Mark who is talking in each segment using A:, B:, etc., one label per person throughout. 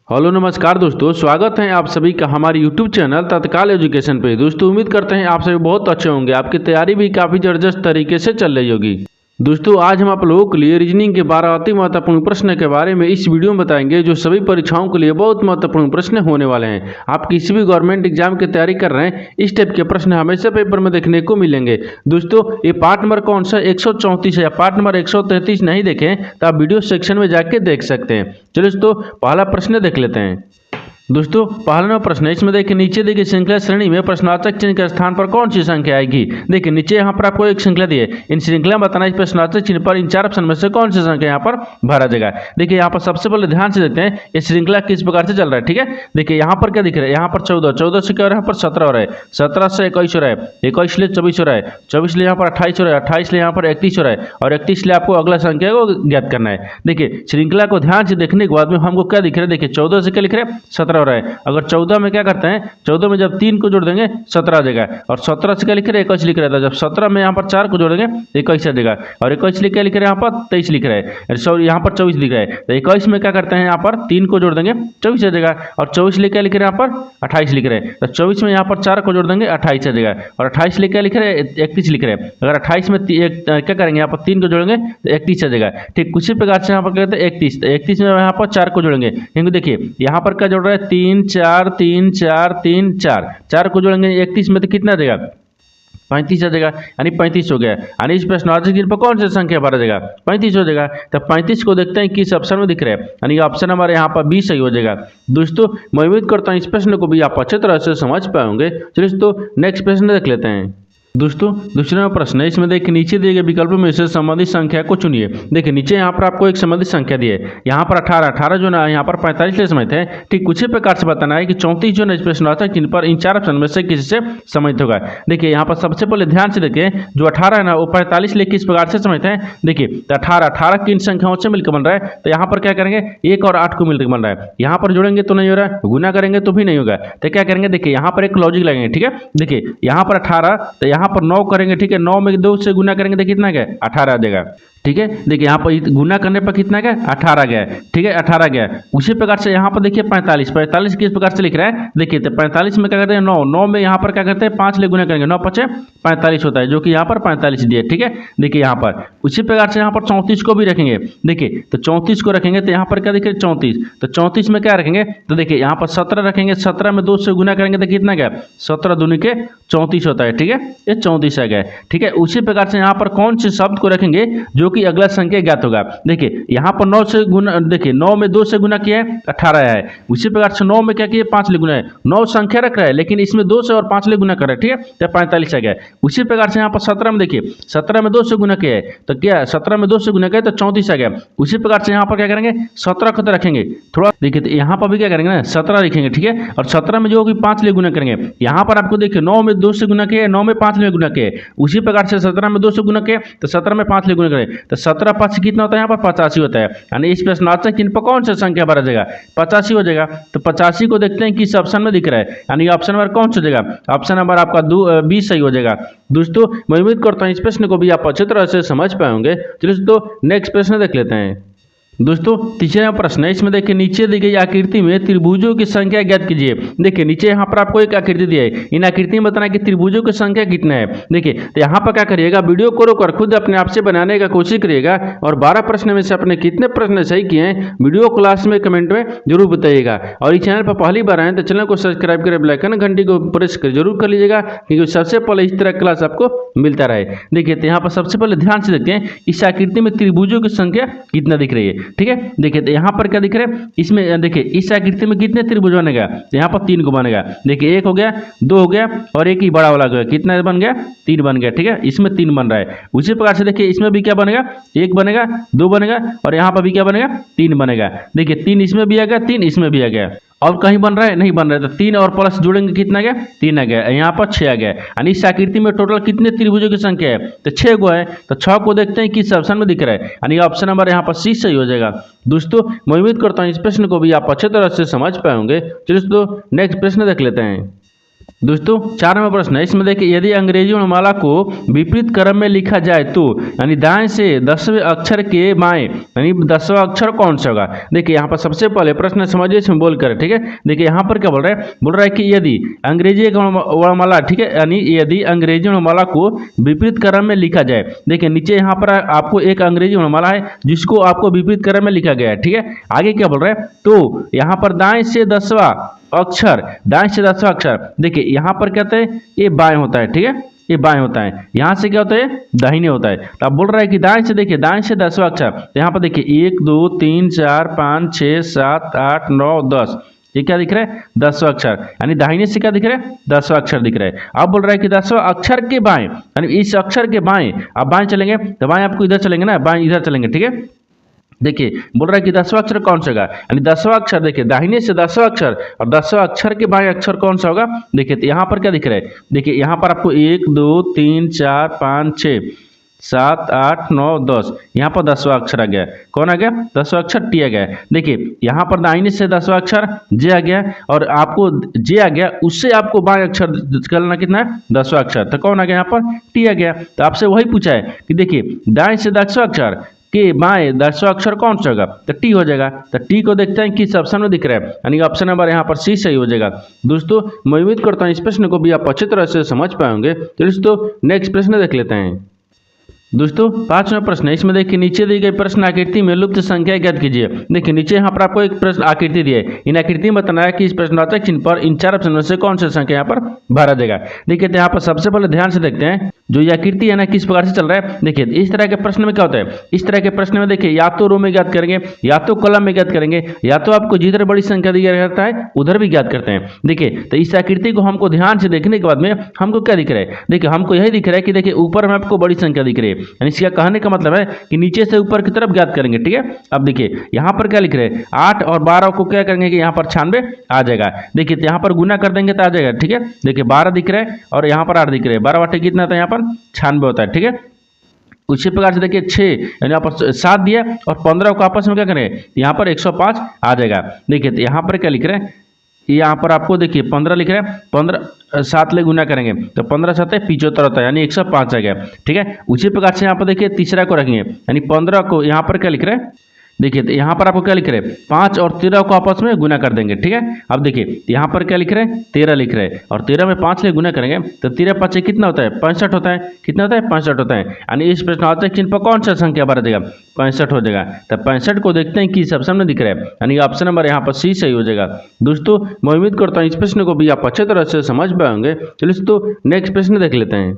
A: Hello नमस्कार दोस्तों, स्वागत है आप सभी का हमारे यूट्यूब चैनल तत्काल एजुकेशन पे। दोस्तों उम्मीद करते हैं आप सभी बहुत अच्छे होंगे, आपकी तैयारी भी काफ़ी जबरदस्त तरीके से चल रही होगी। दोस्तों आज हम आप लोगों के लिए रीजनिंग के 12 अति महत्वपूर्ण प्रश्न के बारे में इस वीडियो में बताएंगे, जो सभी परीक्षाओं के लिए बहुत महत्वपूर्ण प्रश्न होने वाले हैं। आप किसी भी गवर्नमेंट एग्जाम की तैयारी कर रहे हैं, इस टाइप के प्रश्न हमेशा पेपर में देखने को मिलेंगे। दोस्तों ये पार्ट नंबर कौन सा 134 है या पार्ट नंबर 133 नहीं देखें तो आप वीडियो सेक्शन में जाके देख सकते हैं। चलिए दोस्तों पहला प्रश्न देख लेते हैं। दोस्तों पहला प्रश्न है, इसमें देखिए नीचे देखिए श्रृंखला श्रेणी में प्रश्नार्थक चिन्ह के स्थान पर कौन सी संख्या आएगी। देखिए नीचे यहाँ पर आपको एक श्रृंखला दी है, इन श्रृंखला में बताना इस प्रश्नार्थक चिन्ह पर इन 4 ऑप्शन में से कौन सी संख्या यहाँ पर भरा जाएगा। देखिए यहाँ पर सबसे पहले ध्यान से देखते हैं ये श्रृंखला किस प्रकार से चल रहा है। ठीक है, देखिए यहाँ पर क्या दिख रहा है, यहाँ पर 14 से क्या हो रहा है, यहाँ पर 17 हो रहा है, 17 से 21 हो रहा है, 21 लिए 24 हो रहा है, 24 लिए यहाँ पर 28 हो रहा है, 28 लिए यहाँ पर 31 हो रहा है और 31 लिए आपको अगला संख्या को ज्ञात करना है। देखिए श्रृंखला को ध्यान से देखने के बाद में हमको क्या दिख रहा है, देखिए 14 से क्या लिख रहे हैं, 17 हो रहा है। अगर 14 में क्या करते हैं, 14 में जब 3 को जोड़ देंगे 17 आ जाएगा और 17 से क्या लिख रहे हैं, 21 लिख रहा था। जब 17 में यहाँ पर 4 को जोड़ देंगे 21 आ जाएगा और 21 लिख क्या लिख रहे हैं, यहाँ पर 23 लिख रहा है, सॉरी यहाँ पर 24 लिख रहा है। तो 21 में क्या करते हैं, यहाँ पर 3 को जोड़ देंगे 24 आ जाएगा और 24 लिख क्या लिख रहे हैं, यहाँ पर 28 लिख रहे हैं। तो 24 में यहाँ पर 4 को जोड़ देंगे 28 आ जाएगा और 28 लिख क्या लिख रहे हैं, 31 लिख रहे हैं। अगर 28 में क्या करेंगे, यहाँ पर 3 को जोड़ेंगे तो 31 आ जाएगा। ठीक उसी प्रकार से यहाँ पर कहते हैं 31, तो 31 में यहाँ पर 4 को जोड़ेंगे, क्योंकि देखिए यहाँ पर क्या जोड़ रहा है, 3 4 3 4 3 4, 4 को जोड़ेंगे 31 में तो कितना आ जाएगा, 35 आ जाएगा, यानी 35 हो गया। यानी इस प्रश्नार्थक चिन्ह पर कौन सी संख्या भरा जाएगा, 35 हो जाएगा। तो 35 को देखते हैं किस ऑप्शन में दिख रहा है, यानी ऑप्शन हमारे यहाँ पर बी सही हो जाएगा। दोस्तों मैं उम्मीद करता हूँ इस प्रश्न को भी आप अच्छे तरह से समझ पाएंगे। चलिए दोस्तों नेक्स्ट प्रश्न देख लेते हैं। दोस्तों दूसरा प्रश्न है, इसमें देखिए नीचे दिए गए विकल्पों में से संबंधित संख्या को चुनिए। देखिए नीचे यहाँ पर आपको एक संबंधित संख्या दी है, यहाँ पर 18 जो ना यहाँ पर 45 ले समित है। ठीक उसी प्रकार से बताना है कि 34 जो है प्रश्नार्थक चिन्ह पर इन 4 ऑप्शन में से किसी से समित होगा। देखिए यहाँ पर सबसे पहले ध्यान से देखिए, जो 18 है ना वो 45 ले किस प्रकार से समित है। देखिए तो 18 किन संख्याओं से मिलकर बन रहा है, तो यहाँ पर क्या करेंगे 1 और 8 को मिलकर बन रहा है। यहाँ पर जोड़ेंगे तो नहीं हो रहा है, गुना करेंगे तो भी नहीं होगा, तो क्या करेंगे, देखिए यहाँ पर एक लॉजिक लगेंगे। ठीक है, देखिए यहाँ पर 18 तो यहाँ पर 9 करेंगे। ठीक है, 9 में 2 से गुना करेंगे तो कितना गया, 18 आ जाएगा। ठीक है, देखिए यहाँ पर गुना करने पर कितना गया, 18 गया। ठीक है 18 गया। उसी प्रकार से यहाँ पर देखिए 45 किस प्रकार से लिख रहा है। देखिए तो 45 में क्या करते हैं, 9 में यहाँ पर क्या करते हैं, 5 ले गुना करेंगे, 9 5 45 होता है, जो कि यहाँ पर 45 दिए। ठीक है, देखिए यहाँ पर उसी प्रकार से यहाँ पर 34 को भी रखेंगे। देखिए तो 34 को रखेंगे तो यहाँ पर क्या देखिए 34, तो 34 में क्या रखेंगे, तो देखिए यहाँ पर 17 रखेंगे, 17 में 2 से गुना करेंगे तो कितना गया, 17 दूनी के 34 होता है। ठीक है, ये 34 आ गया। ठीक है, उसी प्रकार से यहाँ पर कौन से शब्द को रखेंगे जो कि अगला संख्या ज्ञात होगा। देखिए यहाँ पर 9 से गुना, देखिए 9 में 2 से गुना किया है 18 आया है। उसी प्रकार से 9 में क्या किया, 5 ले गुना है, 9 संख्या रख रहा है लेकिन इसमें 2 से और 5 ले गुना कर रहा है। ठीक है, तो 45 आ गया। उसी प्रकार से यहाँ पर 17 में देखिए 17 में 2 से गुना किया है तो क्या 17 में 2 से गुना किया तो 34 आ गया। उसी प्रकार से यहाँ पर क्या करेंगे, 17 को तो रखेंगे थोड़ा, देखिए तो यहाँ पर भी क्या करेंगे ना 17 लिखेंगे। ठीक है, और 17 में जो होगी 5 ले गुना करेंगे। यहाँ पर आपको देखिए 9 में 2 से गुना किया, 9 में 5 ले गुना किया। उसी प्रकार से 17 में 2 से गुना किया तो 17 में 5 ले गुना करें तो 17 5 कितना होता है, यहाँ पर 85 होता है। यानी इस प्रश्नार्थक चिन्ह पर कौन सा संख्या भरा जाएगा, 85 हो जाएगा। तो 85 को देखते हैं किस ऑप्शन में दिख रहा है, यानी ऑप्शन नंबर कौन सा हो जाएगा, ऑप्शन नंबर आपका 2 सही हो जाएगा। दोस्तों मैं उम्मीद करता हूँ इस प्रश्न को भी आप अच्छी तरह से समझ पाएंगे। चलिए दोस्तों नेक्स्ट प्रश्न देख लेते हैं। दोस्तों तीसरा प्रश्न है, इसमें देखिए नीचे दी गई आकृति में त्रिभुजों की संख्या ज्ञात कीजिए। देखिए नीचे यहाँ पर आपको एक आकृति दी है, इन आकृति में बताना कि त्रिभुजों की संख्या कितना है। देखिए तो यहाँ पर क्या करिएगा, वीडियो को रोककर खुद अपने आप से बनाने का कोशिश करिएगा और 12 प्रश्न में से अपने कितने प्रश्न सही किए हैं वीडियो क्लास में कमेंट में जरूर बताइएगा। और इस चैनल पर पहली बार आए तो चैनल को सब्सक्राइब कर बेल आइकन घंटी को प्रेस कर जरूर कर लीजिएगा, क्योंकि सबसे पहले इस तरह क्लास आपको मिलता रहे। देखिए तो यहाँ पर सबसे पहले ध्यान से देखते हैं इस आकृति में त्रिभुजों की संख्या कितना दिख रही है। ठीक है, देखिए तो यहाँ पर क्या दिख रहा है, इसमें देखिए इस आकृति में कितने त्रिभुज बनेगा, तो यहाँ पर 3 को बनेगा। देखिए 1 हो गया, 2 हो गया और एक ही बड़ा वाला गया, कितना बन गया, 3 बन गया। ठीक है, इसमें 3 बन रहा है। उसी प्रकार से देखिए इसमें भी क्या बनेगा, 1 बनेगा, 2 बनेगा और यहाँ पर भी क्या बनेगा, 3 बनेगा। देखिए 3 इसमें भी आ गया, 3 इसमें भी आ गया और कहीं बन रहा है, नहीं बन रहा है। तो 3 और प्लस जोड़ेंगे कितना गया, 3 आ गया, यहाँ पर 6 आ गया। यानी इस आकृति में टोटल कितने त्रिभुजों की संख्या है, तो 6 को है। तो 6 को देखते हैं किस ऑप्शन में दिख रहा है, यानी ऑप्शन नंबर यहाँ पर सी सही हो जाएगा। दोस्तों मैं उम्मीद करता हूँ इस प्रश्न को भी आप अच्छे तरह से समझ पाएंगे। चलिए दोस्तों नेक्स्ट प्रश्न देख लेते हैं। दोस्तों 4 नंबर प्रश्न है, इसमें देखिए यदि अंग्रेजी वर्णमाला को विपरीत क्रम में लिखा जाए तो यानी दाएं से 10वें अक्षर के बाएं यानी 10वां अक्षर कौन सा होगा। देखिए यहाँ पर सबसे पहले प्रश्न समझिए इसमें बोल कर, ठीक है। देखिए यहाँ पर क्या बोल रहा है कि यदि अंग्रेजी वर्णमाला, ठीक है, यानी यदि अंग्रेजी वर्णमाला को विपरीत क्रम में लिखा जाए। देखिए नीचे यहाँ पर आपको एक अंग्रेजी वर्णमाला है जिसको आपको विपरीत क्रम में लिखा गया है, ठीक है। आगे क्या बोल रहा है, तो यहाँ पर दाएं से 10वां अक्षर, दाएं से 10वां अक्षर, देखिए यहाँ पर कहते हैं ये बाएं होता है, ठीक है, ये बाएं होता है। यहाँ से क्या होता है, दाहिने होता है। तो अब बोल रहा है कि दाएं से, देखिए दाएं से 10वां अक्षर, तो यहाँ पर देखिए 1 2 3 4 5 6 7 8 9 10, ये क्या दिख रहा है, 10वां अक्षर, यानी दाहिने से क्या दिख रहा है, 10वां अक्षर दिख रहा है। अब बोल रहा है कि 10वां अक्षर के बाएं, यानी इस अक्षर के बाएं, अब बाएं चलेंगे तो बाएं आपको इधर चलेंगे ना, बाएं इधर चलेंगे, ठीक है। देखिए बोल रहा है कि 10वां अक्षर कौन सा होगा, यानी 10वां अक्षर, देखिए दाहिने से 10वां अक्षर और 10वां अक्षर के बाएं अक्षर कौन सा होगा। देखिए तो यहाँ पर क्या दिख रहा है, देखिए यहाँ पर आपको 1 2 3 4 5 6 7 8 9 10, यहाँ पर 10वां अक्षर आ गया, कौन आ गया, 10वां अक्षर टी आ गया। देखिए यहाँ पर दाहिने से 10वां अक्षर जे आ गया और आपको जे आ गया, उससे आपको बाएं अक्षर निकलना कितना है, 10वां अक्षर, तो कौन आ गया, यहाँ पर टी आ गया। तो आपसे वही पूछा है कि देखिए दाएं से 10वां अक्षर के बाएं 10वां अक्षर कौन सा होगा, तो टी हो जाएगा। तो टी को देखते हैं किस ऑप्शन में दिख रहा है, यानी ऑप्शन नंबर यहाँ पर सी सही हो जाएगा। दोस्तों मैं उम्मीद करता हूँ इस प्रश्न को भी आप अच्छी तरह से समझ पाएंगे। तो दोस्तों नेक्स्ट प्रश्न देख लेते हैं। दोस्तों 5वां प्रश्न है, इसमें देखिए नीचे दी गई प्रश्न आकृति में लुप्त संख्या ज्ञात कीजिए। देखिए नीचे यहाँ पर आपको एक प्रश्न आकृति दी है, इन आकृति में बताना है कि इस प्रश्नार्थक चिन्ह पर इन 4 ऑप्शन में से कौन सी संख्या यहाँ पर भरा जाएगा। देखिए तो यहाँ पर सबसे पहले ध्यान से देखते हैं जो ये आकृति है ना किस प्रकार से चल रहा है। देखिए इस तरह के प्रश्न में क्या होता है, इस तरह के प्रश्न में देखिए या तो रो में ज्ञात करेंगे, या तो कॉलम में ज्ञात करेंगे, या तो आपको जिधर बड़ी संख्या दिया रहता है उधर भी ज्ञात करते हैं। देखिए तो इस आकृति को हमको ध्यान से देखने के बाद में हमको क्या दिख रहा है, देखिए हमको यही दिख रहा है कि देखिए ऊपर में आपको बड़ी संख्या दिख रही है, यानी इसका कहने का मतलब है कि नीचे से ऊपर की तरफ ज्ञात करेंगे, ठीक है। अब देखिए यहाँ पर क्या लिख रहे हैं, 8 और 12 को क्या करेंगे कि यहाँ पर 96 आ जाएगा। देखिए यहाँ पर गुना कर देंगे तो आ जाएगा, ठीक है। देखिए 12 दिख रहा है और यहाँ पर 8 दिख रहे हैं, 12 बटे कितना था, यहाँ पर 96 होता है, ठीक है। उसी प्रकार से देखिए 6 यानी यहाँ पर 7 दिया और 15 को आपस में क्या करें, यहाँ पर 105 आ जाएगा। देखिए तो यहाँ पर क्या लिख रहे हैं, यहाँ पर आपको देखिए 15 लिख रहे हैं, 15 7 ले गुना करेंगे तो 15 7 75 होता है, यानी 105 आ गया, ठीक है। उसी प्रकार से यहाँ पर देखिए तीसरा को रखेंगे, यानी 15 को यहाँ पर क्या लिख रहे हैं, देखिए तो यहाँ पर आपको क्या लिख रहे हैं, 5 और 13 को आपस में गुना कर देंगे, ठीक है। अब देखिए यहाँ पर क्या लिख रहे हैं, 13 लिख रहे हैं और 13 में 5 ले गुना करेंगे तो 13 5 कितना होता है, 65 होता है, कितना होता है, 65 होता है। यानी इस प्रश्नार्थक चिन्ह पर कौन सा संख्या भरा जाएगा, 65 हो जाएगा। तो 65 को देखते हैं किस ऑप्शन में दिख रहा है, यानी ऑप्शन नंबर यहाँ पर सी सही हो जाएगा। दोस्तों मैं उम्मीद करता हूँ इस प्रश्न को भी आप अच्छे तरह से समझ पाएंगे। चलिए दोस्तों नेक्स्ट प्रश्न देख लेते हैं।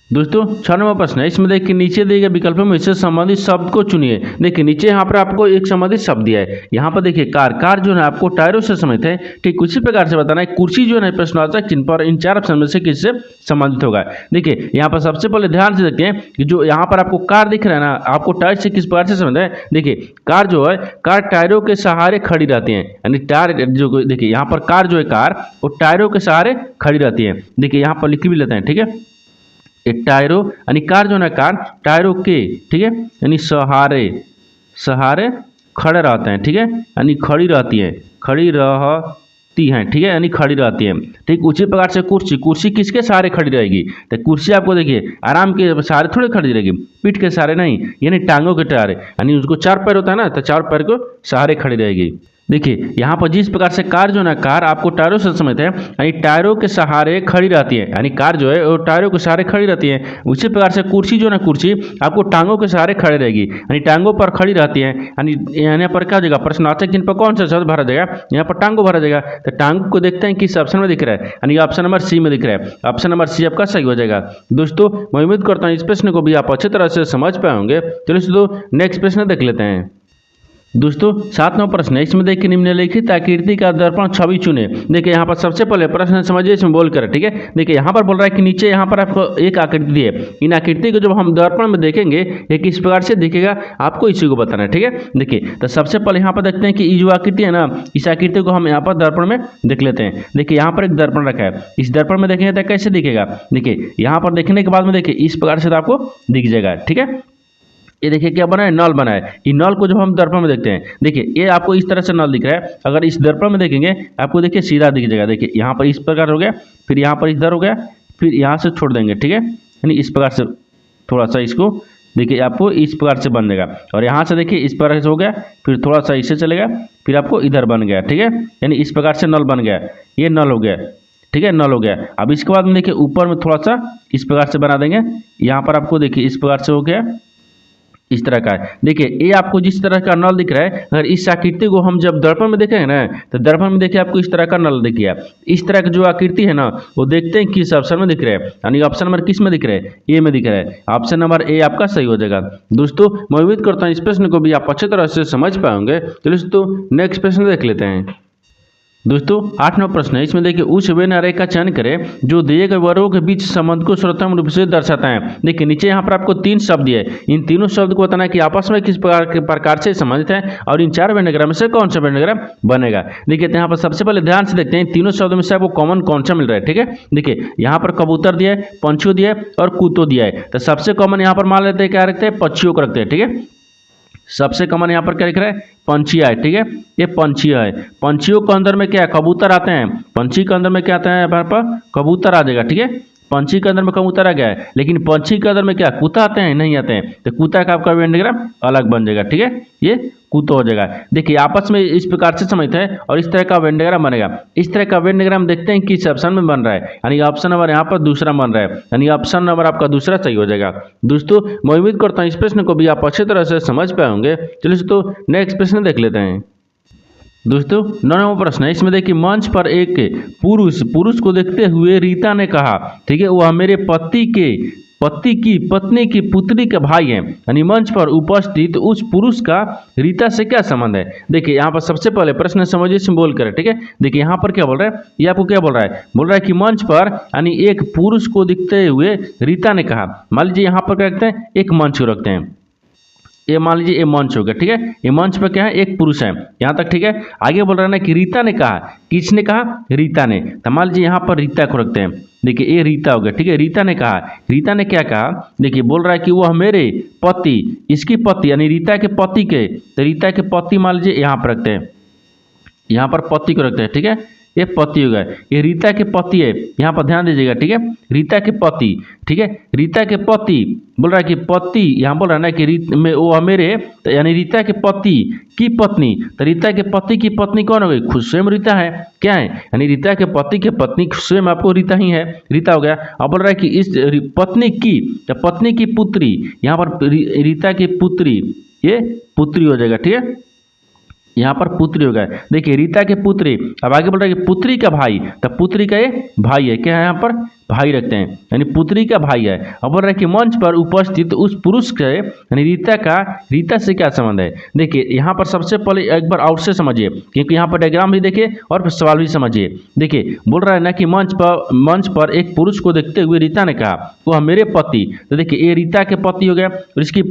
A: दोस्तों 6 नंबर प्रश्न है, इसमें देखिए नीचे दिए गए विकल्पों में इससे संबंधित शब्द को चुनिए। देखिए नीचे यहाँ पर आपको एक संबंधित शब्द दिया है, यहाँ पर देखिए कार जो है आपको टायरों से संबंधित है, ठीक उसी प्रकार से बताना है कुर्सी जो है प्रश्नार्थक चिन्ह पर इन 4 ऑप्शन में से किससे संबंधित होगा। देखिए यहाँ पर सबसे पहले ध्यान से देखते हैं कि जो यहाँ पर आपको कार दिख रहा है ना, आपको टायर से किस प्रकार से संबंध है। देखिए कार जो है, कार टायरों के सहारे खड़ी रहती है, यानी टायर जो देखिए यहाँ पर कार जो है, कार वो टायरों के सहारे खड़ी रहती है। देखिए यहाँ पर लिख भी लेते हैं, ठीक है। एक टायरों यानी कार जो है कार टायरों के, ठीक है, यानी सहारे खड़े रहते हैं, ठीक है, यानी खड़ी रहती है, खड़ी रहती हैं, ठीक है, यानी खड़ी रहती है। ठीक उसी प्रकार से कुर्सी किसके सहारे खड़ी रहेगी, तो कुर्सी आपको देखिए आराम के सहारे थोड़ी खड़ी रहेगी, पीठ के सहारे नहीं, यानी टांगों के सहारे, यानी उसको 4 पैर होता है ना, तो 4 पैर को सहारे खड़ी रहेगी। देखिए यहाँ पर जिस प्रकार से कार जो है कार आपको टायरों से समझते हैं, यानी टायरों के सहारे खड़ी रहती है, यानी कार जो है वो टायरों के सहारे खड़ी रहती है। उसी प्रकार से कुर्सी जो है कुर्सी आपको टांगों के सहारे खड़े रहेगी, यानी टांगों पर खड़ी रहती है। यानी यहाँ पर क्या हो जाएगा, प्रश्नार्थक चिन्ह पर कौन सा शब्द भरा जाएगा, यहाँ पर टांगों भरा जाएगा। तो टांगों को देखते हैं किस ऑप्शन में दिख रहा है, यानी ऑप्शन नंबर सी में दिख रहा है। ऑप्शन नंबर सी आपका सही हो जाएगा। दोस्तों मैं उम्मीद करता हूँ इस प्रश्न को भी आप अच्छी तरह से समझ पाए होंगे। चलिए दोस्तों नेक्स्ट प्रश्न देख लेते हैं। दोस्तों 7 नंबर प्रश्न है, इसमें देखिए निम्नलिखित आकृति का दर्पण छवि चुने। देखिए यहाँ पर सबसे पहले प्रश्न समझिए, इसमें बोल कर, ठीक है। देखिए यहाँ पर बोल रहा है कि नीचे यहाँ पर आपको एक आकृति दी है, इन आकृति को जब हम दर्पण में देखेंगे ये किस प्रकार से दिखेगा आपको इसी को बताना है, ठीक है। देखिए तो सबसे पहले यहाँ पर देखते हैं कि ये जो आकृति है ना, इस आकृति को हम यहाँ पर दर्पण में देख लेते हैं। देखिए यहाँ पर एक दर्पण रखा है, इस दर्पण में देखेंगे तो कैसे दिखेगा। देखिए यहाँ पर देखने के बाद में देखिए इस प्रकार से आपको दिख जाएगा, ठीक है। ये देखिए क्या बना है, नल बना है। ये नल को जब हम दर्पण में देखते हैं, देखिए ये आपको इस तरह से नल दिख रहा है। अगर इस दर्पण में देखेंगे आपको देखिए सीधा दिख जाएगा। देखिए यहाँ पर इस प्रकार हो गया, फिर यहाँ पर इधर हो गया, फिर यहाँ से छोड़ देंगे, ठीक है, यानी इस प्रकार से थोड़ा सा इसको देखिए आपको इस प्रकार से बन जाएगा। और यहाँ से देखिए इस प्रकार से हो गया, फिर थोड़ा सा इससे चलेगा, फिर आपको इधर बन गया, ठीक है, यानी इस प्रकार से नल बन गया। ये नल हो गया, ठीक है, नल हो गया। अब इसके बाद में देखिए ऊपर में थोड़ा सा इस प्रकार से बना देंगे। यहाँ पर आपको देखिए इस प्रकार से हो गया, इस तरह का है। देखिए ये आपको जिस तरह का नल दिख रहा है, अगर इस आकृति को हम जब दर्पण में देखेंगे ना, तो दर्पण में देखिए आपको इस तरह का नल दिखिए। इस तरह की जो आकृति है ना, वो देखते हैं किस ऑप्शन में दिख रहा है, यानी ऑप्शन नंबर किस में दिख रहा है, ए में दिख रहा है। ऑप्शन नंबर ए आपका सही हो जाएगा। दोस्तों मैं उम्मीद करता हूँ इस प्रश्न को भी आप अच्छी तरह से समझ पाएंगे। चलिए दोस्तों नेक्स्ट प्रश्न देख लेते हैं। दोस्तों 8वां प्रश्न है, इसमें देखिए उस वेन अरे का चयन करें जो दिए गए वर्गों के बीच संबंध को सर्वोत्तम रूप से दर्शाता है। देखिए नीचे यहाँ पर आपको 3 शब्द दिए, इन तीनों शब्द को बताना है कि आपस में किस प्रकार से संबंधित है और इन 4 वेंडग्राम में से कौन सा वेंडग्राम बनेगा। देखिए यहाँ पर सबसे पहले ध्यान से देखते हैं तीनों शब्दों में से आपको कॉमन कौन सा मिल रहा है, ठीक है। देखिए यहाँ पर कबूतर दिया है, पंछियों दिया है और कुत्तों दिया है। तो सबसे कॉमन यहाँ पर मान लेते हैं क्या रखते हैं, पक्षियों को रखते हैं, ठीक है। सबसे कॉमन यहाँ पर क्या लिख रहा है, पंछिया है, ठीक है, ये पंछिया है। पंछियों के अंदर में क्या है, कबूतर आते हैं। पंछी के अंदर में क्या आता है, यहाँ पर कबूतर आ जाएगा, ठीक है। पंछी के अंदर में कबूतर आ गया है, लेकिन पंछी के अंदर में क्या कुत्ता आते हैं, नहीं आते हैं। तो कुत्ता का आपका वेंडग्राम अलग बन जाएगा, ठीक है, ये कुत्ता हो जाएगा। देखिए आपस में इस प्रकार से समझते हैं और इस तरह का वेंडग्राम बनेगा। इस तरह का वेंडग्राम देखते हैं किस ऑप्शन में बन रहा है, यानी ऑप्शन नंबर यहाँ पर दूसरा बन रहा है, यानी ऑप्शन नंबर आपका दूसरा सही हो जाएगा। दोस्तों मैं उम्मीद करता हूँ इस प्रश्न को भी आप अच्छी तरह से समझ पाए होंगे। चलिए दोस्तों नेक्स्ट प्रश्न देख लेते हैं। दोस्तों 9वां प्रश्न है, इसमें देखिए मंच पर एक पुरुष को देखते हुए रीता ने कहा, ठीक है, वह मेरे पति की पत्नी की पुत्री के भाई हैं। यानी मंच पर उपस्थित उस पुरुष का रीता से क्या संबंध है। देखिए यहाँ पर सबसे पहले प्रश्न समझिए सिंबल कर, ठीक है। देखिए यहाँ पर क्या बोल रहा है, ये आपको क्या बोल रहा है कि मंच पर यानी एक पुरुष को दिखते हुए रीता ने कहा। मान लीजिए यहाँ पर क्या रखते हैं, एक मंच को रखते हैं, ये मान लीजिए ये मंच हो गया, ठीक है। ये मंच पर क्या है, एक पुरुष है, यहाँ तक ठीक है। आगे बोल रहा है ना कि रीता ने कहा, किसने कहा, रीता ने। तो मान लीजिए यहाँ पर रीता को रखते हैं। देखिए ये रीता हो गया, ठीक है। रीता ने कहा, रीता ने क्या कहा, देखिए बोल रहा है कि वह मेरे पति, इसकी पति यानी रीता के पति के, तो रीता के पति मान लीजिए यहाँ पर रखते हैं, यहाँ पर पति को रखते हैं, ठीक है। ये पति हो गया, ये रीता के पति है, यहाँ पर ध्यान दीजिएगा, ठीक है। रीता के पति, ठीक है, रीता के पति बोल रहा है कि पति, यहाँ बोल रहा है ना कि वो मेरे यानी रीता के पति की पत्नी। तो रीता के पति की पत्नी कौन हो गई, खुद स्वयं रीता है, क्या है, यानी रीता के पति की पत्नी स्वयं आपको रीता ही है, रीता हो गया। अब बोल रहा है कि इस पत्नी की, तो पत्नी की पुत्री, यहाँ पर रीता की पुत्री, ये पुत्री हो जाएगा, ठीक है, यहाँ पर पुत्री हो गया। देखिए रीता के पुत्री, अब आगे बोल रहा है कि पुत्री का भाई, तो पुत्री का ये भाई है, क्या है, यहाँ पर भाई रखते हैं, यानी पुत्री का भाई है। अब बोल रहा है कि मंच पर उपस्थित उस पुरुष के यानी रीता से क्या संबंध है। देखिए यहाँ पर सबसे पहले एक बार और से समझिए, क्योंकि यहाँ पर डायग्राम भी देखिए और फिर सवाल भी समझिए। देखिए बोल रहा है ना कि मंच पर एक पुरुष को देखते हुए रीता ने कहा वह मेरे पति। तो देखिए ये रीता के पति हो गया, और इसकी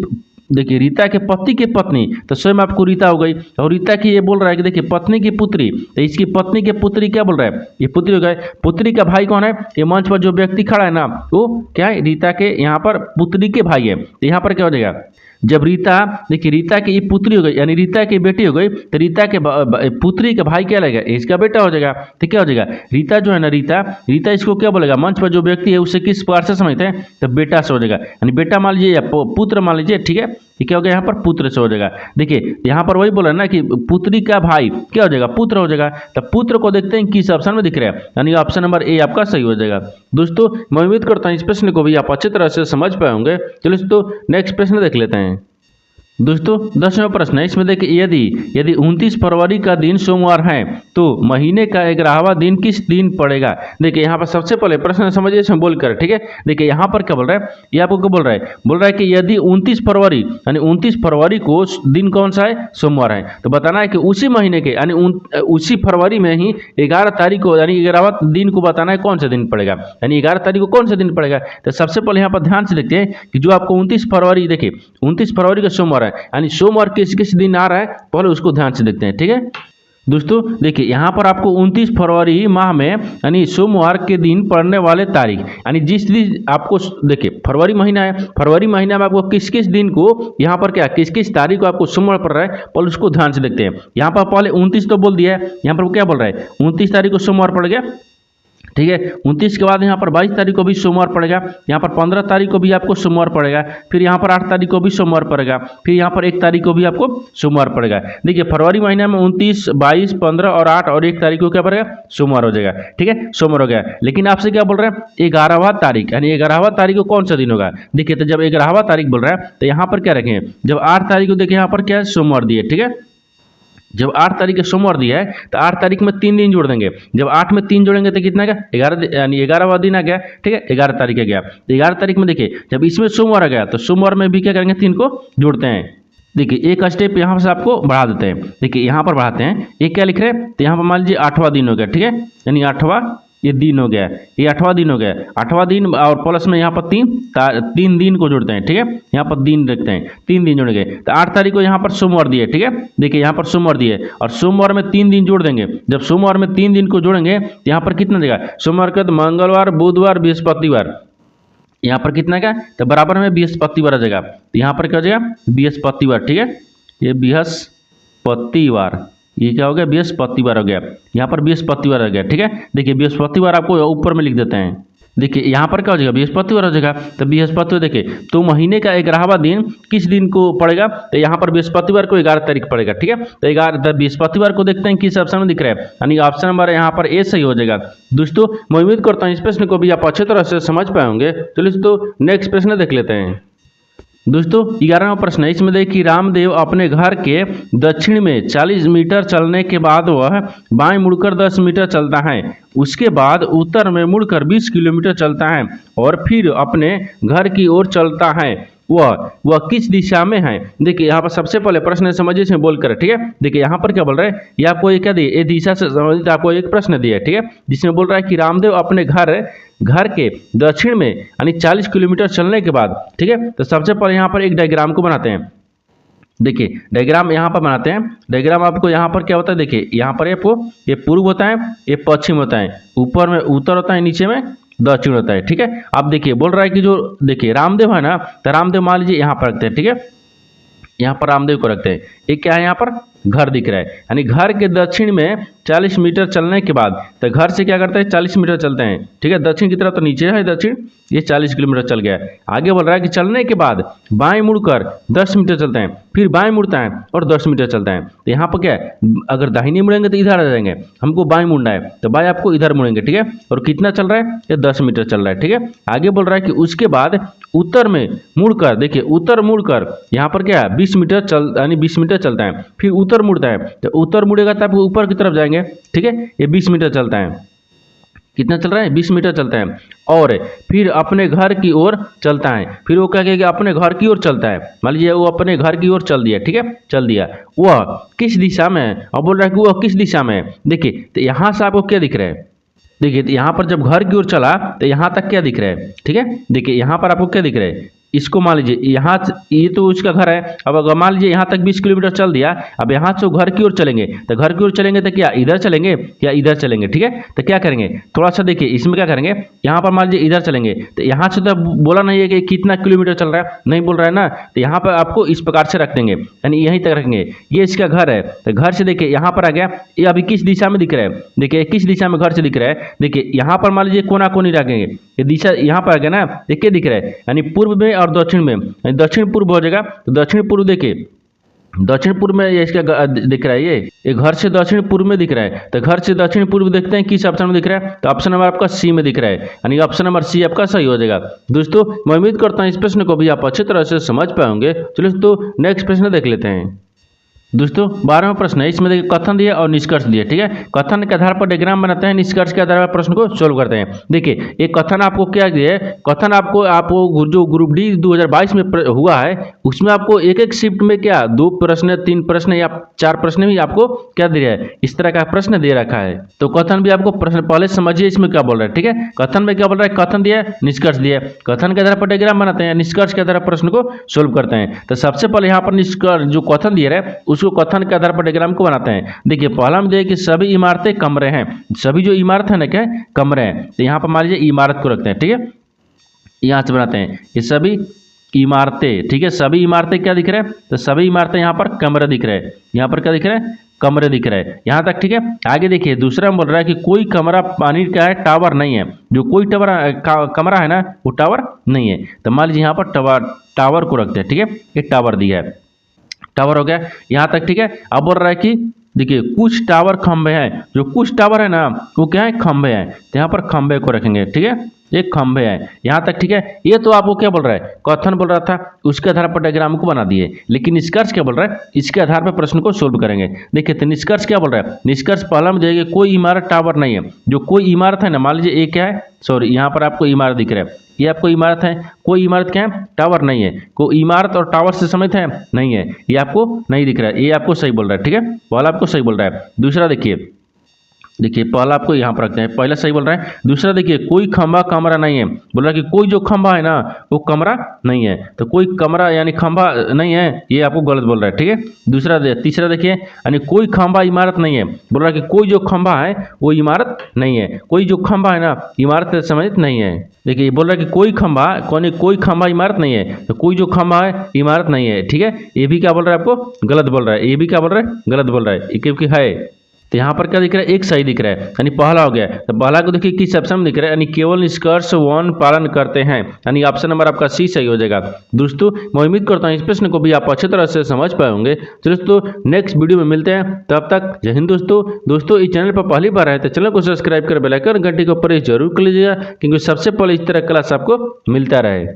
A: देखिए रीता के पति की पत्नी, तो स्वयं आपको रीता हो गई। और रीता की ये बोल रहा है कि देखिए पत्नी की पुत्री, तो इसकी पत्नी की पुत्री क्या बोल रहा है, ये पुत्री हो गए। पुत्री का भाई कौन है, ये मंच पर जो व्यक्ति खड़ा है ना, वो क्या है, रीता के यहाँ पर पुत्री के भाई है। तो यहाँ पर क्या हो जाएगा, जब रीता, देखिए रीता की पुत्री हो गई यानी रीता की बेटी हो गई, तो रीता के पुत्री का भाई क्या लगेगा, इसका बेटा हो जाएगा। तो क्या हो जाएगा, रीता जो है ना, रीता इसको क्या बोलेगा, मंच पर जो व्यक्ति है उसे किस प्रकार से समझते हैं, तो बेटा से हो जाएगा, यानी बेटा मान लीजिए या पुत्र मान लीजिए, ठीक है। ये क्या हो गया, यहाँ पर पुत्र से हो जाएगा। देखिए यहाँ पर वही बोला ना कि पुत्री का भाई क्या हो जाएगा, पुत्र हो जाएगा। तो पुत्र को देखते हैं किस ऑप्शन में दिख रहा है, यानी ऑप्शन नंबर ए आपका सही हो जाएगा। दोस्तों मैं उम्मीद करता हूँ इस प्रश्न को भी आप अच्छी तरह से समझ पाए होंगे। चलिए दोस्तों नेक्स्ट प्रश्न देख लेते हैं। दोस्तों 10वां प्रश्न है, इसमें देखिए यदि 29 फरवरी का दिन सोमवार है तो महीने का 11वां दिन किस दिन पड़ेगा। देखिए यहाँ पर सबसे पहले प्रश्न समझिए इसमें बोलकर, ठीक है। देखिए यहाँ पर क्या बोल रहा है, ये आपको क्या बोल रहा है कि यदि 29 फरवरी यानी 29 फरवरी को दिन कौन सा है, सोमवार है, तो बताना है कि उसी महीने के यानी उसी फरवरी में ही 11 तारीख को यानी 11वां दिन को बताना है कौन सा दिन पड़ेगा, यानी 11 तारीख को कौन सा दिन पड़ेगा। तो सबसे पहले यहाँ पर ध्यान से देखते हैं कि जो आपको 29 फरवरी, देखिए 29 फरवरी का सोमवार है, यानी सोमवार किस दिन आ रहा है, पहले उसको ध्यान से देखते हैं, ठीक है। दोस्तों देखिए यहाँ पर आपको 29 फरवरी माह में यानी सोमवार के दिन पड़ने वाले तारीख, यानी जिस दिन आपको देखिए फरवरी महीना है, फरवरी महीना में आपको किस किस दिन को यहाँ पर क्या किस किस तारीख को आपको सोमवार पड़ रहा है, पहले उसको ध्यान से देखते हैं। यहाँ पर पहले 29 तो बोल दिया है, यहाँ पर क्या बोल रहा है 29 तारीख को सोमवार पड़ गया, ठीक है। 29 के बाद यहाँ पर 22 तारीख को भी सोमवार पड़ेगा, यहाँ पर 15 तारीख को भी आपको सोमवार पड़ेगा, फिर यहाँ पर 8 तारीख को भी सोमवार पड़ेगा, फिर यहाँ पर 1 तारीख को भी आपको सोमवार पड़ेगा। देखिए फरवरी महीने में 29, 22, 15 और 8 और 1 तारीख को क्या पड़ेगा, सोमवार हो जाएगा, ठीक है, सोमवार हो गया। लेकिन आपसे क्या बोल रहे हैं 11वां तारीख, यानी 11वां तारीख को कौन सा दिन होगा। देखिए तो जब 11वां तारीख बोल रहा है तो यहाँ पर क्या रखेंगे, जब 8 तारीख को देखिए यहाँ पर क्या है सोमवार दिए, ठीक है। जब 8 तारीख के सोमवार दिया है तो 8 तारीख में 3 दिन जोड़ देंगे, जब 8 में 3 जोड़ेंगे तो कितना गया 11, यानी 11वां दिन आ गया, ठीक है, 11 तारीख आ गया। तो 11 तारीख में देखिए जब इसमें सोमवार आ गया तो सोमवार में भी क्या करेंगे 3 को जोड़ते हैं। देखिए एक स्टेप यहाँ से आपको बढ़ा देते हैं, देखिए यहाँ पर बढ़ाते हैं, ये क्या लिख रहे हैं तो यहाँ पर मान लीजिए 8वां दिन हो गया, ठीक है, यानी 8वां ये दिन हो गया, ये 8वां दिन हो गया, 8वां दिन और प्लस में यहाँ पर 3 दिन को जोड़ते हैं, ठीक है, यहाँ पर दिन रखते हैं, 3 दिन जोड़ेंगे तो 8 तारीख को यहाँ पर सोमवार दिए, ठीक है। देखिए यहाँ पर सोमवार दिए और सोमवार में 3 दिन जोड़ देंगे, जब सोमवार में 3 दिन को जोड़ेंगे तो यहाँ पर कितना देगा, सोमवार के बाद मंगलवार, बुधवार, बृहस्पतिवार, यहाँ पर कितना का तो बराबर में बृहस्पतिवार आ जाएगा, तो यहाँ पर क्या हो जाएगा बृहस्पतिवार, ठीक है, ये बृहस्पतिवार, ये क्या हो गया बृहस्पतिवार हो गया, यहाँ पर बृहस्पतिवार आ गया, ठीक है। देखिए बृहस्पतिवार आपको ऊपर में लिख देते हैं, देखिए यहाँ पर क्या हो जाएगा बृहस्पतिवार हो जाएगा, तो बृहस्पतिवार देखिए तो महीने का 11वां दिन किस दिन को पड़ेगा, तो यहाँ पर बृहस्पतिवार को 11 तारीख पड़ेगा, ठीक है। तो 11 बृहस्पतिवार को देखते हैं किस ऑप्शन में दिख रहा है, यानी ऑप्शन नंबर यहाँ पर ए सही हो जाएगा। दोस्तों मैं उम्मीद करता हूँ इस प्रश्न को भी आप अच्छे तरह से समझ पाए होंगे। चलिए दोस्तों नेक्स्ट प्रश्न देख लेते हैं। दोस्तों 11वां प्रश्न है, इसमें देखिए कि रामदेव अपने घर के दक्षिण में 40 मीटर चलने के बाद वह बाएं मुड़कर 10 मीटर चलता है, उसके बाद उत्तर में मुड़कर 20 किलोमीटर चलता है और फिर अपने घर की ओर चलता है, वह किस दिशा में है। देखिए यहाँ पर सबसे पहले प्रश्न समझिए इसमें बोलकर, ठीक है। देखिए यहाँ पर क्या बोल रहा है, ये आपको ये क्या दिए, ये दिशा से संबंधित आपको एक प्रश्न दिया है, ठीक है, जिसमें बोल रहा है कि रामदेव अपने घर के दक्षिण में यानी 40 किलोमीटर चलने के बाद, ठीक है। तो सबसे पहले यहाँ पर एक डायग्राम को बनाते हैं। देखिए डायग्राम यहाँ पर बनाते हैं, डायग्राम आपको यहाँ पर क्या होता है, देखिए यहाँ पर ये पूर्व होता है, ये पश्चिम होता है, ऊपर में उत्तर होता है, नीचे में दक्षिण होता है, ठीक है। आप देखिए बोल रहा है कि जो देखिए रामदेव है ना, तो रामदेव मान लीजिए यहाँ पर रखते हैं, ठीक है, यहाँ पर रामदेव को रखते हैं। एक क्या है यहाँ पर घर दिख रहा है, यानी घर के दक्षिण में 40 मीटर चलने के बाद, तो घर से क्या करते हैं 40 मीटर चलते हैं, ठीक है, दक्षिण की तरफ तो नीचे है दक्षिण, ये 40 किलोमीटर चल गया है। आगे बोल रहा है कि चलने के बाद बाएं मुड़कर 10 मीटर चलते हैं, फिर बाएं मुड़ता है और 10 मीटर चलता है। तो यहाँ पर क्या है, अगर दाहिने मुड़ेंगे तो इधर आ जाएंगे, हमको बाएं मुड़ना है तो बाएं आपको इधर मुड़ेंगे, ठीक है। और कितना चल रहा है, ये 10 मीटर चल रहा है, ठीक है। आगे बोल रहा है कि उसके बाद उत्तर में मुड़कर, देखिए उत्तर मुड़कर यहाँ पर क्या है 20 मीटर यानी 20 मीटर चलता है, फिर उत्तर मुड़ता है, तो उत्तर मुड़ेगा तो आप ऊपर की तरफ जाएंगे, ठीक है। ये 20 मीटर चलता है, कितना चल रहा है 20 मीटर चलता है, और फिर अपने घर की ओर चलता है। फिर वो क्या कहेगा अपने घर की ओर चलता है, मान लीजिए वो अपने घर की ओर चल दिया, ठीक है, चल दिया, वह किस दिशा में है, और बोल रहा है कि वह किस दिशा में है। देखिए तो यहाँ से आपको क्या दिख रहा है, देखिए तो यहाँ पर जब घर की ओर चला तो यहाँ तक क्या दिख रहा है, ठीक है। देखिए यहाँ पर आपको क्या दिख रहा है, इसको मान लीजिए यहाँ ये तो उसका घर है, अब अगर मान लीजिए यहाँ तक 20 किलोमीटर चल दिया, अब यहाँ से घर की ओर चलेंगे, तो घर की ओर चलेंगे तो क्या इधर चलेंगे या इधर चलेंगे, ठीक है। तो क्या करेंगे थोड़ा सा देखिए इसमें क्या करेंगे, यहाँ पर मान लीजिए इधर चलेंगे, तो यहाँ से तो बोला नहीं है कि कितना किलोमीटर चल रहा है, नहीं बोल रहा है ना, तो यहाँ पर आपको इस प्रकार से रख देंगे, यानी यहीं तक रखेंगे। ये इसका घर है, तो घर से देखिए यहाँ पर आ गया, ये अभी किस दिशा में दिख रहा है, देखिए किस दिशा में घर से दिख रहा है। देखिए यहाँ पर मान लीजिए कोना कोनी रखेंगे, ये दिशा यहाँ पर आ गया ना, देखिए दिख रहा है, यानी पूर्व में और दक्षिण में, दक्षिण पूर्व हो जाएगा। तो दक्षिण पूर्व देखिए, दक्षिण पूर्व में ये इसका दिख रहा है, ये घर से दक्षिण पूर्व में दिख रहा है, तो घर से दक्षिण पूर्व देखते हैं किस ऑप्शन में दिख रहा है, तो ऑप्शन नंबर आपका सी में दिख रहा है, यानी ऑप्शन नंबर सी आपका सही हो जाएगा। दोस्तों मैं उम्मीद करता हूँ इस प्रश्न को भी आप अच्छी तरह से समझ पाएंगे। चलिए दोस्तों नेक्स्ट प्रश्न देख लेते हैं। दोस्तों 12वां प्रश्न है, इसमें देखिए कथन दिया और निष्कर्ष दिया, ठीक है। कथन के आधार पर डायग्राम बनाते हैं, निष्कर्ष के आधार पर प्रश्न को सोल्व करते हैं। देखिए एक कथन आपको क्या दिया है, कथन आपको जो ग्रुप डी 2022 में हुआ है उसमें आपको एक एक शिफ्ट में क्या 2 प्रश्न 3 प्रश्न या 4 प्रश्न भी आपको क्या दिया है, इस तरह का प्रश्न दे रखा है। तो कथन भी आपको प्रश्न पहले समझिए इसमें क्या बोल रहा है, ठीक है। कथन में क्या बोल रहा है, कथन दिया है, निष्कर्ष दिया है, कथन के आधार पर डायग्राम बनाते हैं, निष्कर्ष के आधार पर प्रश्न को सोल्व करते हैं। तो सबसे पहले यहाँ पर निष्कर्ष जो कथन दिया है उसको उसको कथन के आधार पर डायग्राम को बनाते हैं। देखिए पहला में देखिए कि सभी इमारतें कमरे हैं, सभी जो इमारत है ना क्या है, कमरे हैं। तो यहाँ पर मान लीजिए इमारत को रखते हैं, ठीक है, यहाँ से बनाते हैं ये सभी इमारतें, ठीक है, सभी इमारतें क्या दिख रहे हैं, तो सभी इमारतें यहाँ पर कमरे दिख रहे हैं, यहाँ पर क्या दिख रहे हैं, कमरे दिख रहे हैं, यहाँ तक ठीक है। आगे देखिए दूसरा में बोल रहा है कि कोई कमरा पानी का है, टावर नहीं है, जो कोई कमरा है ना वो टावर नहीं है। तो मान लीजिए यहाँ पर टावर को रखते हैं, ठीक है, ये टावर दिया है, टावर हो गया यहाँ तक ठीक है। अब बोल रहा है कि देखिए कुछ टावर खंभे हैं, जो कुछ टावर है ना वो क्या है, खंभे हैं, तो यहाँ पर खंभे को रखेंगे, ठीक है, एक खंभे हैं यहाँ तक ठीक है। ये तो आपको क्या बोल रहा है, कथन बोल रहा था, उसके आधार पर डायग्राम को बना दिए। लेकिन निष्कर्ष क्या बोल रहा है, इसके आधार पर प्रश्न को सोल्व करेंगे। देखिए तो निष्कर्ष क्या बोल रहा है, निष्कर्ष पहला में जाएगा कोई इमारत टावर नहीं है, जो कोई इमारत है ना, मान लीजिए ये क्या है, सॉरी यहाँ पर आपको इमारत दिख रहा है, ये आपको इमारत है, कोई इमारत क्या है, टावर नहीं है, कोई इमारत और टावर से समित है नहीं है, ये आपको नहीं दिख रहा है, ये आपको सही बोल रहा है, ठीक है, पहला आपको सही बोल रहा है। दूसरा देखिए पहला आपको यहाँ पर रखते हैं, पहला सही बोल रहा है। दूसरा देखिए कोई खंभा कमरा नहीं है, बोल रहा है कि कोई जो खंभा है ना वो कमरा नहीं है, तो कोई कमरा यानी खंभा नहीं है, ये आपको गलत बोल रहा है, ठीक है। तीसरा देखिए यानी कोई खंभा इमारत नहीं है, बोल रहा है कि कोई जो खंभा है वो इमारत नहीं है, कोई जो खंभा है ना इमारत से संबंधित नहीं है। देखिए बोल रहा है कि कोई खंभा इमारत नहीं है, तो कोई जो खंभा है इमारत नहीं है, ठीक है। ये भी क्या बोल रहा है, आपको गलत बोल रहा है, ये भी क्या बोल रहा है, गलत बोल रहा है, क्योंकि है। तो यहाँ पर क्या दिख रहा है, एक सही दिख रहा है, यानी पहला हो गया। तो पहला को देखिए किस ऑप्शन में दिख रहा है, यानी केवल निष्कर्ष 1 पालन करते हैं, यानी ऑप्शन नंबर आपका सी सही हो जाएगा। दोस्तों मैं उम्मीद करता हूँ इस प्रश्न को भी आप अच्छी तरह से समझ पाए होंगे। तो दोस्तों नेक्स्ट वीडियो में मिलते हैं, तब तक जय हिंद। दोस्तों इस चैनल पर पहली बार आए तो चैनल को सब्सक्राइब कर बेल आइकन घंटी को प्रेस जरूर कर लीजिएगा, क्योंकि सबसे पहले इस तरह क्लास आपको मिलता रहे।